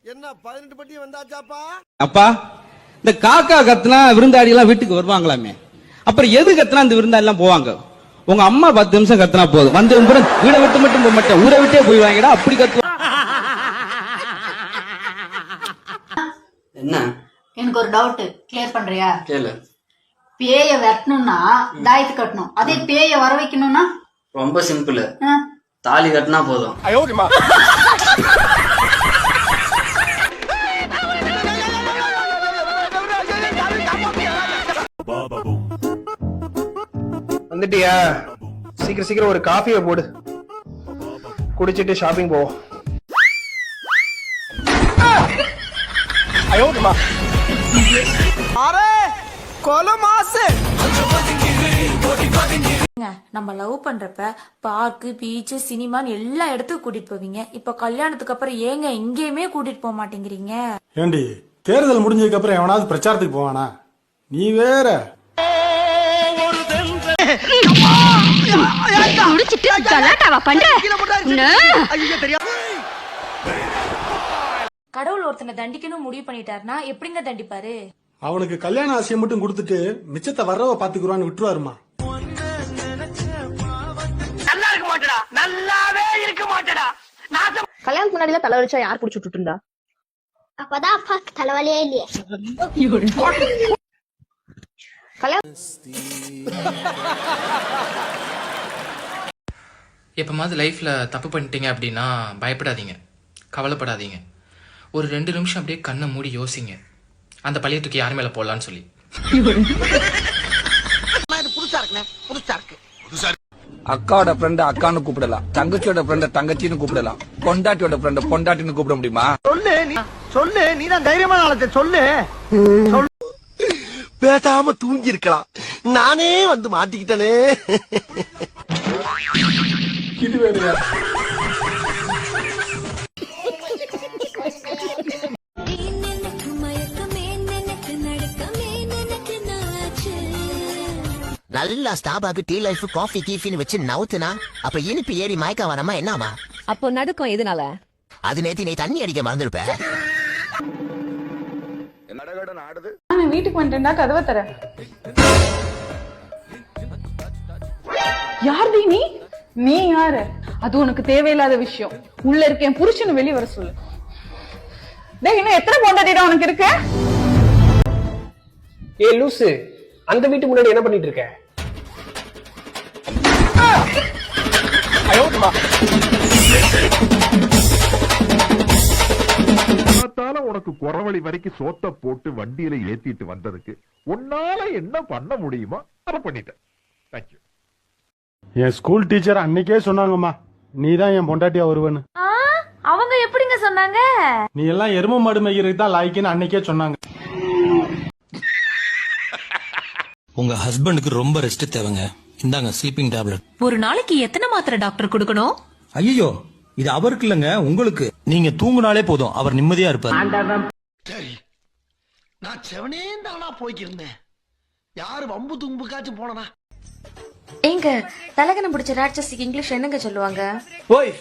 என்ன 18 பட்டி வந்தாச்சாப்பா? அப்பா, இந்த காக்கா கத்துனா விருந்தாடி எல்லாம் வீட்டுக்கு வருவாங்களாமே, அப்புறம் எது கத்துனா இந்த விருந்தாடி எல்லாம் போவாங்க? உங்க அம்மா 10 நிமிஷம் கத்துனா போதும், வந்து வீடை விட்டு மட்டும் போக மாட்டேன், ஊரை விட்டே போய்வாங்கடா. அப்படி கத்து. என்ன? எனக்கு ஒரு டவுட், கிளியர் பண்றியா? கேளு. பேய வெட்டணும்னா தாயத்து கட்டணும், அதே பேய வர வைக்கணும்னா ரொம்ப சிம்பிள், தாலி கட்டினா போதும். வந்துட்டியா? சீக்கிரம் சீக்கிரம் ஒரு காஃபியை போடு, குடிச்சிட்டு ஷாப்பிங் போவோம். நம்ம லவ் பண்றப்ப பார்க்கு, பீச், சினிமான்னு எல்லா இடத்துக்கும் கூட்டிட்டு போவீங்க. இப்ப கல்யாணத்துக்கு அப்புறம் ஏங்க எங்கேயுமே கூட்டிட்டு போக மாட்டேங்கிறீங்க? ஏண்டி, தேர்தல் முடிஞ்சதுக்கு அப்புறம் எவனாவது பிரச்சாரத்துக்கு போவானா? நீ வேற. கடவுள் ஒருத்தனை தண்டிக்கணும் முடிவு பண்ணிட்டாருன்னா எப்படிங்க தண்டிப்பாரு? அவனுக்கு கல்யாண ஆசையை மட்டும் கொடுத்துட்டு மிச்சத்தை வர்றவ பாத்துக்குறான்னு விட்டுருவாருமா. கல்யாணத்துக்கு முன்னாடி தலை வலிச்சா யார் புடிச்சு விட்டுட்டு இருந்தா? அப்பதான் அப்பாக்கு தலைவலியே இல்லையே. எப்பமாவது லைஃப்ல தப்பு பண்ணிட்டீங்க அப்படின்னா பயப்படாதீங்க, கவலைப்படாதீங்க. ஒரு 2 நிமிஷம் அப்படியே கண்ணை மூடி யோசிங்க, அந்த பழைய தூக்கி யார் மேல போடலான்னு சொல்லி. அக்காவோட ஃப்ரெண்ட் அக்கான்னு கூப்பிடலாம், தங்கச்சியோட ஃப்ரெண்ட தங்கச்சின்னு கூப்பிடலாம், பொண்டாட்டியோட ஃப்ரெண்ட பொண்டாட்டின்னு கூப்பிட முடியுமா? சொல்லு, நீதான் தைரியமான ஆளத்தை சொல்லு. பேசாம தூங்கி இருக்கலாம், நானே வந்து மாட்டிக்கிட்டனே. இது வேறையா? நல்லா ஸ்டாபாக்கு டீ லைஃப் காஃபி கீஃபின்னு வச்சு நவுத்துனா அப்ப இனிப்பு ஏறி மயக்க வரமா என்னவா? அப்போ நடுக்கம் எதனால? அது நேத்து நீ தண்ணி அடிக்க மறந்துருப்ப. நான் வீட்டுக்கு வந்துட்டேன்டா, கதவை தர. யார்டி நீ? நீ யாரு? அது உனக்கு தேவையில்லாத விஷயம். உள்ள இருக்கேன் புருஷன் வெளியே வர சொல்லு. டேய், இன்னும் எத்தனை பொண்டாட்டிடா உனக்கு இருக்கு? ஏ லூசு, அந்த வீட்டு முன்னாடி என்ன பண்ணிட்டு இருக்க? உனக்கு குறவழி வரைக்கும் சோத்த போட்டு வண்டியில ஏத்திட்டு வந்ததுக்கு உன்னால என்ன பண்ண முடியுமோ அதை பண்ணிட்டேன். தேங்க்யூ. என் ஸ்கூல் டீச்சர் அன்னைக்கே சொன்னாங்கம்மா, நீதான் என் பொண்டாட்டியா வருவன்னு. அவங்க எப்படிங்க சொன்னாங்க? நீ எல்லாம் எரும மாடு மேய்க்கிறதுக்கு தான் லாய்க்குன்னு அன்னைக்கே சொன்னாங்க. உங்க ஹஸ்பண்டுக்கு ரொம்ப ரெஸ்ட் தேவைங்க, இந்தாங்க ஸ்லீப்பிங் டேப்லெட். ஒரு நாளைக்கு எத்தனை மாத்திரை டாக்டர் கொடுக்கணும்? ஐயோ, இது அவருக்கு இல்லங்க, உங்களுக்கு. நீங்க தூங்குனாலே போதும், அவர் நிம்மதியா இருப்பார். சரி, நான் செவனே தானா போய்க்கிருந்தேன். யாரு வம்பு தும்புக்காச்சும் போனா? எங்க தலகணம் பிடிச்ச ராட்சசிக்கு இங்கிலீஷ் என்னங்க சொல்லுவாங்க? ஓய்,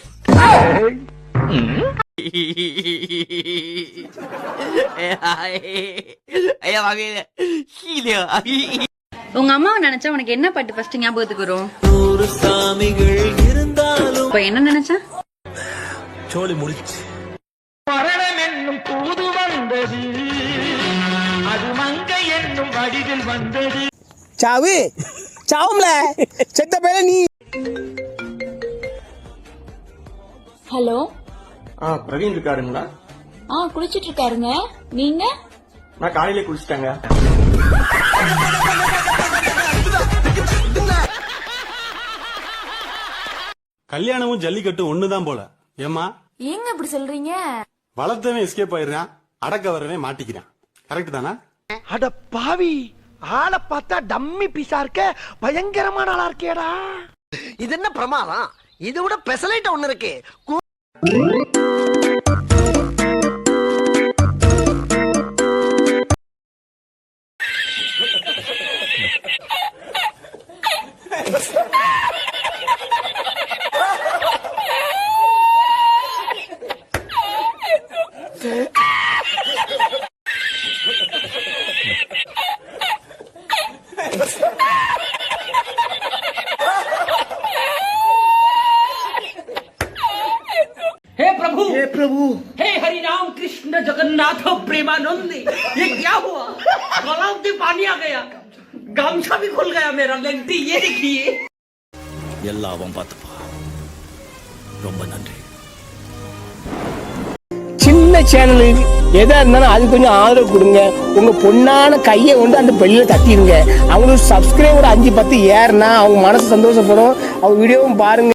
உங்க அம்மாவை நினைச்சா உனக்கு என்ன பாட்டு ஃபர்ஸ்ட் ஞாபகத்துக்கு வரும்? இப்ப என்ன நினைச்சா? சோலி முடிச்சு. மரணம் என்னும் தூது வந்தது, அது மங்கை என்னும் வடிவில் வந்தது. சாவு சாவும்ல செத்த பேர நீ. ஹலோ. பிரவீன் இருக்காருங்களா? குளிச்சிட்டு இருக்காருங்க. நீங்க? நான் காலையில குளிச்சிட்டாங்க. கல்யாணமும் ஜல்லிக்கட்டும் ஒண்ணுதான் போல. ஏமா ஏங்க இப்படி சொல்றீங்க? வளர்த்தவன் எஸ்கேப் ஆயிடுறான், அடக்க வரவன் மாட்டிக்கிறான். கரெக்ட் தானா? அட பாவி, ஆளை பார்த்தா டம்மி பீஸா இருக்க, பயங்கரமான ஆளா இருக்கேடா. இது என்ன பிரமாதம்? இது விட பெசலைட் ஒண்ணு இருக்கு. हे प्रभु हे हरि राम कृष्ण जगन्नाथ प्रेमानंद, ये क्या हुआ? गलाव में पानी आ गया, गामछा भी खुल गया मेरा। लेंटी ये देखिए। எல்லாம் பார்த்துப்பா. ரொம்ப நன்றி. சின்ன சேனலுக்கு எதா இருந்தாலும் அது கொஞ்சம் ஆதரவு கொடுங்க. உங்க பொண்ணான கையை கொண்டு அந்த பெல்லில தட்டிடுங்க. அவங்களுக்கு சப்ஸ்கிரைபர் 5-10 ஏறுனா அவங்க மனசு சந்தோஷப்படும். அவங்க வீடியோவும் பாருங்க.